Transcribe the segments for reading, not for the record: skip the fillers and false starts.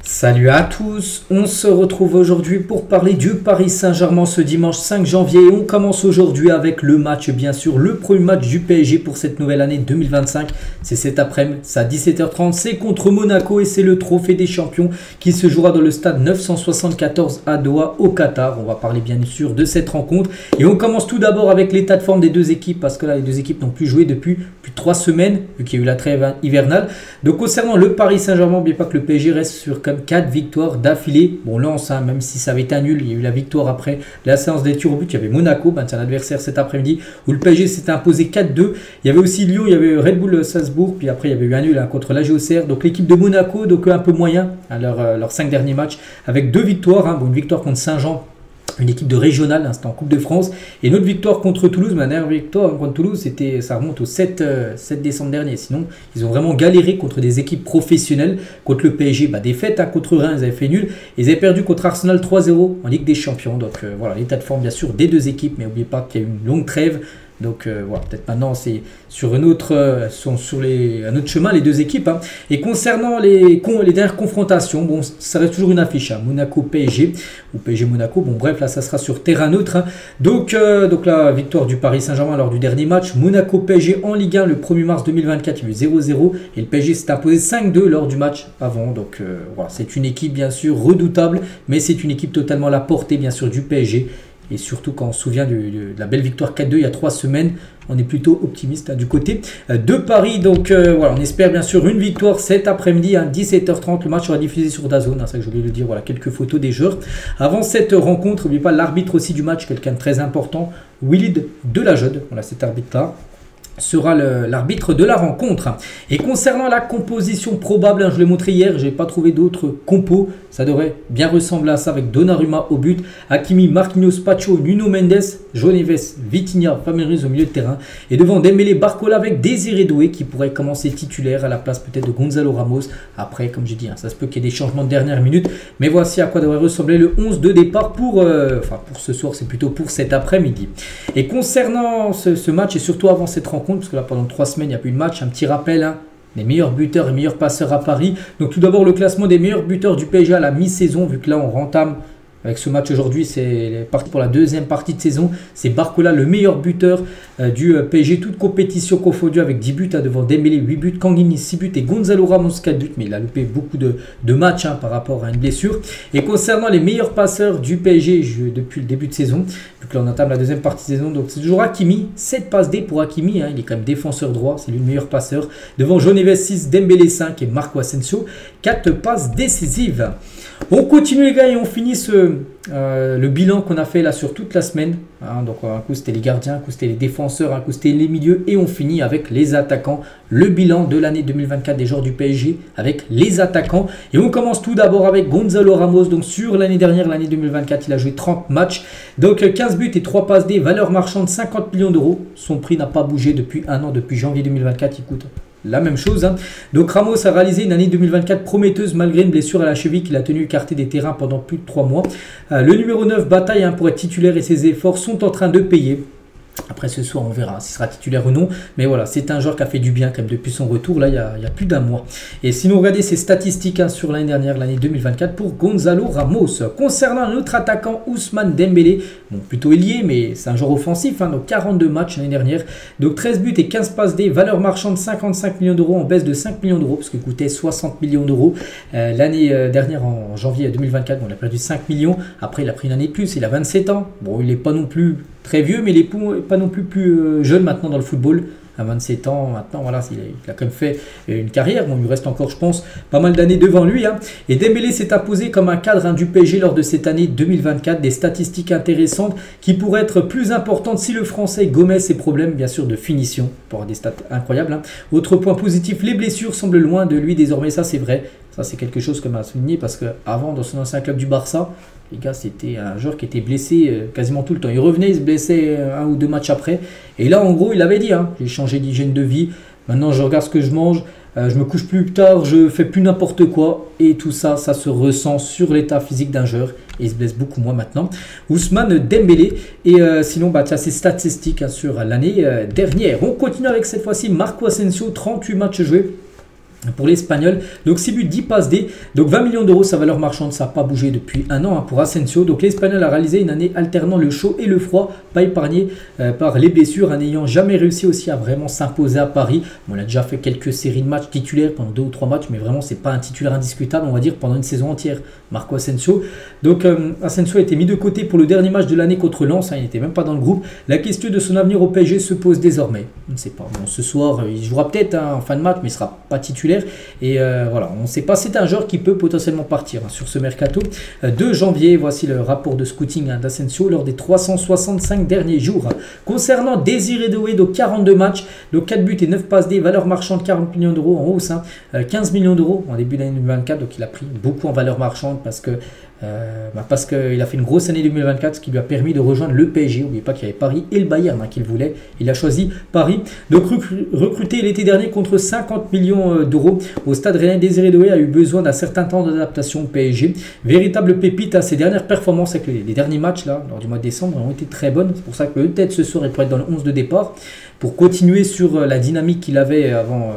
Salut à tous, on se retrouve aujourd'hui pour parler du Paris Saint-Germain ce dimanche 5 janvier. On commence aujourd'hui avec le match, bien sûr, le premier match du PSG pour cette nouvelle année 2025. C'est cet après-midi, c'est à 17h30, c'est contre Monaco et c'est le trophée des champions qui se jouera dans le stade 974 à Doha au Qatar. On va parler bien sûr de cette rencontre et on commence tout d'abord avec l'état de forme des deux équipes parce que là les deux équipes n'ont plus joué depuis plus de 3 semaines vu qu'il y a eu la trêve hivernale. Donc concernant le Paris Saint-Germain, n'oubliez pas que le PSG reste sur comme 4 victoires d'affilée. Bon, Lens, même si ça avait été nul, il y a eu la victoire après la séance des tirs au but. Il y avait Monaco, c'est un adversaire cet après-midi, où le PSG s'était imposé 4-2. Il y avait aussi Lyon, il y avait Red Bull Salzbourg, puis après il y avait eu un nul contre l'AG Auxerre. Donc l'équipe de Monaco, donc un peu moyen à leurs 5 derniers matchs, avec 2 victoires. Bon, une victoire contre Saint-Jean, une équipe de régionale, c'était en Coupe de France, et une autre victoire contre Toulouse. Ma dernière victoire contre Toulouse, ça remonte au 7 décembre dernier. Sinon, ils ont vraiment galéré contre des équipes professionnelles. Contre le PSG, défaite, contre Reims, ils avaient fait nul. Ils avaient perdu contre Arsenal 3-0 en Ligue des Champions. Donc voilà, l'état de forme bien sûr des deux équipes, mais n'oubliez pas qu'il y a eu une longue trêve. Donc voilà, peut-être maintenant c'est sur un autre chemin les deux équipes. Et concernant les dernières confrontations, bon, ça reste toujours une affiche, Monaco-PSG ou PSG-Monaco. Bon bref, là ça sera sur terrain neutre. Donc la victoire du Paris Saint-Germain lors du dernier match. Monaco-PSG en Ligue 1 le 1er mars 2024, il y a eu 0-0 et le PSG s'est imposé 5-2 lors du match avant. Donc voilà, c'est une équipe bien sûr redoutable, mais c'est une équipe totalement à la portée bien sûr du PSG. Et surtout quand on se souvient de la belle victoire 4-2 il y a 3 semaines, on est plutôt optimiste du côté de Paris. Donc voilà, on espère bien sûr une victoire cet après-midi à 17h30. Le match sera diffusé sur DAZN, c'est ça que je voulais le dire. Voilà, quelques photos des joueurs. Avant cette rencontre, n'oubliez pas l'arbitre aussi du match, quelqu'un de très important, Walid Delajeude. Voilà, cet arbitre-là sera l'arbitre de la rencontre. Et concernant la composition probable, je l'ai montré hier, je n'ai pas trouvé d'autres compos. Ça devrait bien ressembler à ça avec Donnarumma au but, Hakimi, Marquinhos, Pacho, Nuno Mendes, João Neves, Vitinha, Fabinho au milieu de terrain. Et devant Dembélé, Barcola avec Désiré Doué qui pourrait commencer titulaire à la place peut-être de Gonzalo Ramos. Après, comme j'ai dit, ça se peut qu'il y ait des changements de dernière minute. Mais voici à quoi devrait ressembler le 11 de départ pour ce soir, c'est plutôt pour cet après-midi. Et concernant ce match et surtout avant cette rencontre, parce que là pendant 3 semaines il n'y a plus de match, un petit rappel, les meilleurs buteurs et meilleurs passeurs à Paris. Donc tout d'abord le classement des meilleurs buteurs du PSG à la mi-saison, vu que là on rentame avec ce match aujourd'hui, c'est parti pour la deuxième partie de saison. C'est Barcola, le meilleur buteur du PSG, toute compétition confondue avec 10 buts devant Dembélé, 8 buts, Kangini, 6 buts et Gonzalo Ramos, 4 buts. Mais il a loupé beaucoup de matchs par rapport à une blessure. Et concernant les meilleurs passeurs du PSG depuis le début de saison, vu que là on entame la deuxième partie de saison, donc c'est toujours Hakimi, 7 passes D pour Hakimi, il est quand même défenseur droit, c'est lui le meilleur passeur. Devant João Neves 6, Dembélé 5 et Marco Asensio, 4 passes décisives. On continue les gars et on finit le bilan qu'on a fait là sur toute la semaine. Donc un coup c'était les gardiens, un coup c'était les défenseurs, un coup c'était les milieux et on finit avec les attaquants. Le bilan de l'année 2024 des joueurs du PSG avec les attaquants. Et on commence tout d'abord avec Gonzalo Ramos. Donc sur l'année dernière, l'année 2024, il a joué 30 matchs. Donc 15 buts et 3 passes D, valeur marchande 50 millions d'euros. Son prix n'a pas bougé depuis un an, depuis janvier 2024, il coûte la même chose. Donc Ramos a réalisé une année 2024 prometteuse malgré une blessure à la cheville qu'il a tenu écarté des terrains pendant plus de 3 mois. Le numéro 9 bataille pour être titulaire et ses efforts sont en train de payer. Après ce soir on verra s'il sera titulaire ou non. Mais voilà, c'est un joueur qui a fait du bien quand même depuis son retour là il y a plus d'un mois. Et sinon regardez ses statistiques sur l'année dernière, l'année 2024 pour Gonzalo Ramos. Concernant un autre attaquant, Ousmane Dembélé, bon plutôt ailier mais c'est un joueur offensif, donc 42 matchs l'année dernière. Donc 13 buts et 15 passes D, valeur marchande 55 millions d'euros en baisse de 5 millions d'euros parce qu'il coûtait 60 millions d'euros l'année dernière en janvier 2024. Bon, il a perdu 5 millions, après il a pris une année de plus, il a 27 ans. Bon il n'est pas non plus très vieux, mais il n'est pas non plus jeune maintenant dans le football. À 27 ans, maintenant, voilà, il a quand même fait une carrière. Bon, il lui reste encore, je pense, pas mal d'années devant lui. Et Dembélé s'est imposé comme un cadre du PSG lors de cette année 2024. Des statistiques intéressantes qui pourraient être plus importantes si le Français gommait ses problèmes, bien sûr, de finition. Pour avoir des stats incroyables. Autre point positif, les blessures semblent loin de lui désormais. Ça, c'est vrai. Ça, c'est quelque chose qu'on m'a souligné parce qu'avant, dans son ancien club du Barça, les gars, c'était un joueur qui était blessé quasiment tout le temps. Il revenait, il se blessait 1 ou 2 matchs après. Et là, en gros, il avait dit, j'ai changé d'hygiène de vie. Maintenant, je regarde ce que je mange. Je me couche plus tard, je fais plus n'importe quoi. Et tout ça, ça se ressent sur l'état physique d'un joueur. Et il se blesse beaucoup moins maintenant. Ousmane Dembélé. Et sinon, ça c'est statistiques sur l'année dernière. On continue avec cette fois-ci Marco Asensio, 38 matchs joués. pour l'Espagnol. Donc 6 buts, 10 passes D. Donc 20 millions d'euros, sa valeur marchande, ça n'a pas bougé depuis un an pour Asensio. Donc l'Espagnol a réalisé une année alternant le chaud et le froid, pas épargné par les blessures, n'ayant jamais réussi aussi à vraiment s'imposer à Paris. On a déjà fait quelques séries de matchs titulaires pendant 2 ou 3 matchs, mais vraiment c'est pas un titulaire indiscutable, on va dire, pendant une saison entière, Marco Asensio. Donc Asensio a été mis de côté pour le dernier match de l'année contre Lens, il n'était même pas dans le groupe. La question de son avenir au PSG se pose désormais. On ne sait pas. Bon, ce soir, il jouera peut-être en fin de match, mais il ne sera pas titulaire. Et voilà, on ne sait pas. C'est un joueur qui peut potentiellement partir sur ce mercato. 2 janvier, voici le rapport de scouting d'Asensio lors des 365 derniers jours. Concernant Désiré Doué, donc 42 matchs, donc 4 buts et 9 passes D, valeur marchande 40 millions d'euros en hausse, 15 millions d'euros en début d'année 2024. Donc il a pris beaucoup en valeur marchande parce qu'il a fait une grosse année 2024, ce qui lui a permis de rejoindre le PSG. N'oubliez pas qu'il y avait Paris et le Bayern qu'il voulait. Il a choisi Paris. Donc recruté l'été dernier contre 50 millions d'euros au Stade Rennais, Désiré Doué a eu besoin d'un certain temps d'adaptation au PSG. Véritable pépite à ses dernières performances avec les derniers matchs là, lors du mois de décembre ont été très bonnes. C'est pour ça que peut-être ce soir il pourrait être dans le 11 de départ pour continuer sur la dynamique qu'il avait avant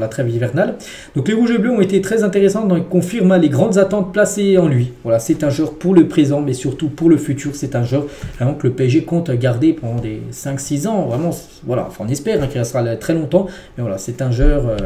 la trêve hivernale. Donc les Rouges et Bleus ont été très intéressants, donc ils confirment les grandes attentes placées en lui. Voilà, c'est un joueur pour le présent, mais surtout pour le futur. C'est un joueur vraiment que le PSG compte garder pendant des 5-6 ans. Vraiment, voilà, enfin, on espère qu'il restera là très longtemps. Mais voilà, c'est un joueur...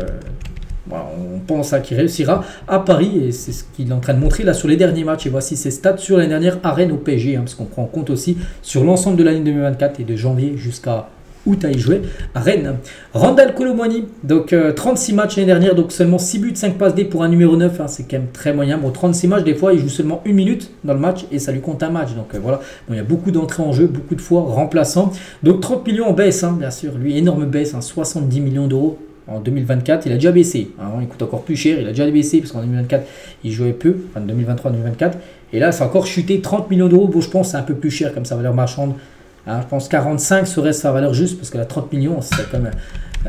Voilà, on pense qu'il réussira à Paris et c'est ce qu'il est en train de montrer là sur les derniers matchs. Et voici ses stats sur l'année dernière à Rennes au PSG, parce qu'on prend en compte aussi sur l'ensemble de l'année 2024 et de janvier jusqu'à août à y jouer à Rennes. Randal Kolo Muani, donc 36 matchs l'année dernière, donc seulement 6 buts, 5 passes D pour un numéro 9, c'est quand même très moyen. Bon, 36 matchs, des fois il joue seulement 1 minute dans le match et ça lui compte un match. Donc voilà, bon, il y a beaucoup d'entrées en jeu, beaucoup de fois remplaçant. Donc 30 millions en baisse, bien sûr, lui énorme baisse, 70 millions d'euros. En 2024, il a déjà baissé. Avant, il coûte encore plus cher. Il a déjà baissé parce qu'en 2024, il jouait peu. Enfin, 2023-2024. Et là, c'est encore chuté 30 millions d'euros. Bon, je pense que c'est un peu plus cher comme sa valeur marchande. Je pense 45 serait sa valeur juste parce que la 30 millions, c'est quand même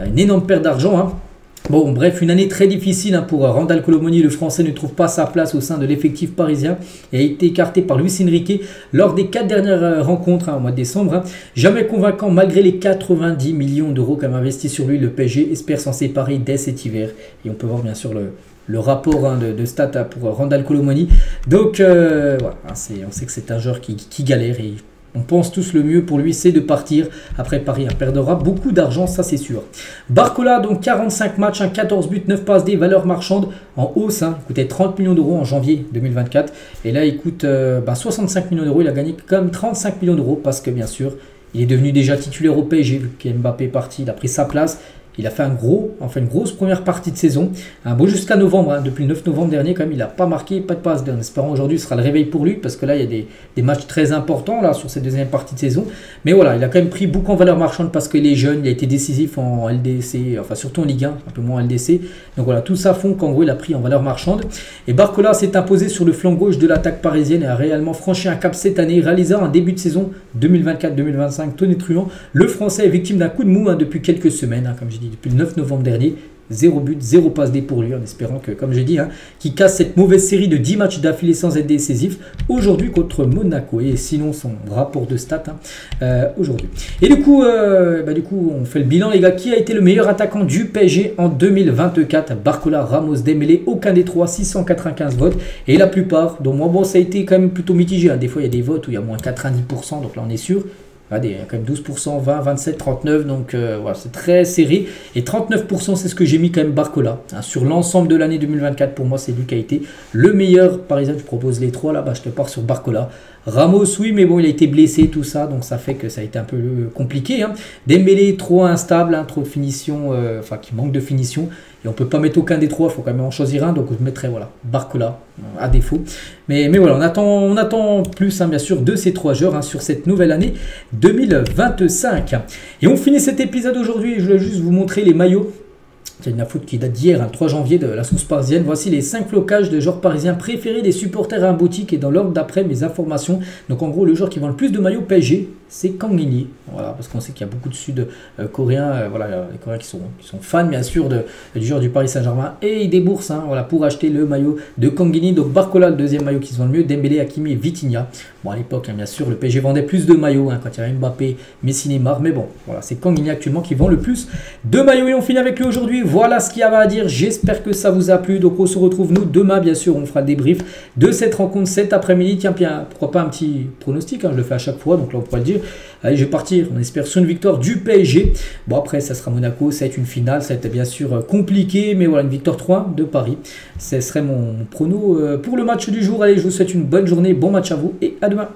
une énorme perte d'argent. Bon, bref, une année très difficile pour Randal Kolo Muani. Le Français ne trouve pas sa place au sein de l'effectif parisien et a été écarté par Luis Enrique lors des 4 dernières rencontres au mois de décembre. Jamais convaincant malgré les 90 millions d'euros qu'a investi sur lui. Le PSG espère s'en séparer dès cet hiver. Et on peut voir bien sûr le rapport de stats pour Randal Kolo Muani. Donc, voilà, on sait que c'est un joueur qui galère et on pense tous le mieux pour lui, c'est de partir. Après Paris, il perdra beaucoup d'argent, ça c'est sûr. Barcola, donc 45 matchs, 14 buts, 9 passes D, valeur marchande en hausse. Il coûtait 30 millions d'euros en janvier 2024. Et là, il coûte 65 millions d'euros. Il a gagné comme 35 millions d'euros parce que bien sûr, il est devenu déjà titulaire au PSG. Vu qu'Mbappé est parti, il a pris sa place. Il a fait une grosse première partie de saison. Bon, jusqu'à novembre, depuis le 9 novembre dernier, quand même, il n'a pas marqué, pas de passe. En espérant aujourd'hui, ce sera le réveil pour lui, parce que là, il y a des matchs très importants là, sur cette deuxième partie de saison. Mais voilà, il a quand même pris beaucoup en valeur marchande parce qu'il est jeune, il a été décisif en LDC, enfin surtout en Ligue 1, un peu moins en LDC. Donc voilà, tout ça font qu'en gros, il a pris en valeur marchande. Et Barcola s'est imposé sur le flanc gauche de l'attaque parisienne et a réellement franchi un cap cette année, réalisant un début de saison 2024-2025 tonitruant. Le Français est victime d'un coup de mou depuis quelques semaines, comme j'ai dit, depuis le 9 novembre dernier. 0 but, 0 passe D pour lui, en espérant que, comme j'ai dit, qu'il casse cette mauvaise série de 10 matchs d'affilée sans être décisif aujourd'hui contre Monaco. Et sinon, son rapport de stats aujourd'hui. Et du coup, on fait le bilan, les gars. Qui a été le meilleur attaquant du PSG en 2024? Barcola, Ramos, Dembélé, aucun des trois, 695 votes. Et la plupart, dont moi, bon, ça a été quand même plutôt mitigé. Des fois, il y a des votes où il y a moins 90%, donc là, on est sûr. Il y a quand même 12%, 20, 27, 39, donc voilà, c'est très serré. Et 39%, c'est ce que j'ai mis quand même Barcola. Sur l'ensemble de l'année 2024, pour moi, c'est lui qui a été le meilleur. Par exemple, je propose les trois là, je te pars sur Barcola. Ramos, oui, mais bon, il a été blessé, tout ça, donc ça fait que ça a été un peu compliqué. Dembélé, trop instable, trop de finition, qui manque de finition. Et on ne peut pas mettre aucun des trois, il faut quand même en choisir un. Donc je mettrais voilà, Barcola à défaut. Mais voilà, on attend plus bien sûr de ces trois joueurs sur cette nouvelle année 2025. Et on finit cet épisode aujourd'hui. Je voulais juste vous montrer les maillots. C'est une faute qui date d'hier, 3 janvier, de la source parisienne. Voici les 5 flocages de joueurs parisiens préférés des supporters à un boutique et dans l'ordre d'après mes informations. Donc en gros, le joueur qui vend le plus de maillots PSG, c'est Kang In-lee. Voilà, parce qu'on sait qu'il y a beaucoup de Sud-Coréens, les Coréens qui sont fans bien sûr du joueur du Paris Saint-Germain et ils déboursent pour acheter le maillot de Kang In-lee. Donc Barcola, le deuxième maillot qui se vend le mieux, Dembélé, Hakimi et Vitinha. Bon, à l'époque, bien sûr, le PSG vendait plus de maillots quand il y avait Mbappé, Messi, Neymar. Mais bon, voilà, c'est Kang In-lee actuellement qui vend le plus de maillots. Et on finit avec lui aujourd'hui. voilà ce qu'il y avait à dire. J'espère que ça vous a plu. Donc on se retrouve nous demain, bien sûr. On fera le débrief de cette rencontre cet après-midi. Tiens, bien, pourquoi pas un petit pronostic, hein, je le fais à chaque fois, donc là on pourra le dire. Allez, je vais partir, on espère sur une victoire du PSG. Bon, après ça sera Monaco, ça va être une finale, ça va être bien sûr compliqué, mais voilà, une victoire 3 de Paris. Ce serait mon prono pour le match du jour. Allez, je vous souhaite une bonne journée, bon match à vous et à demain.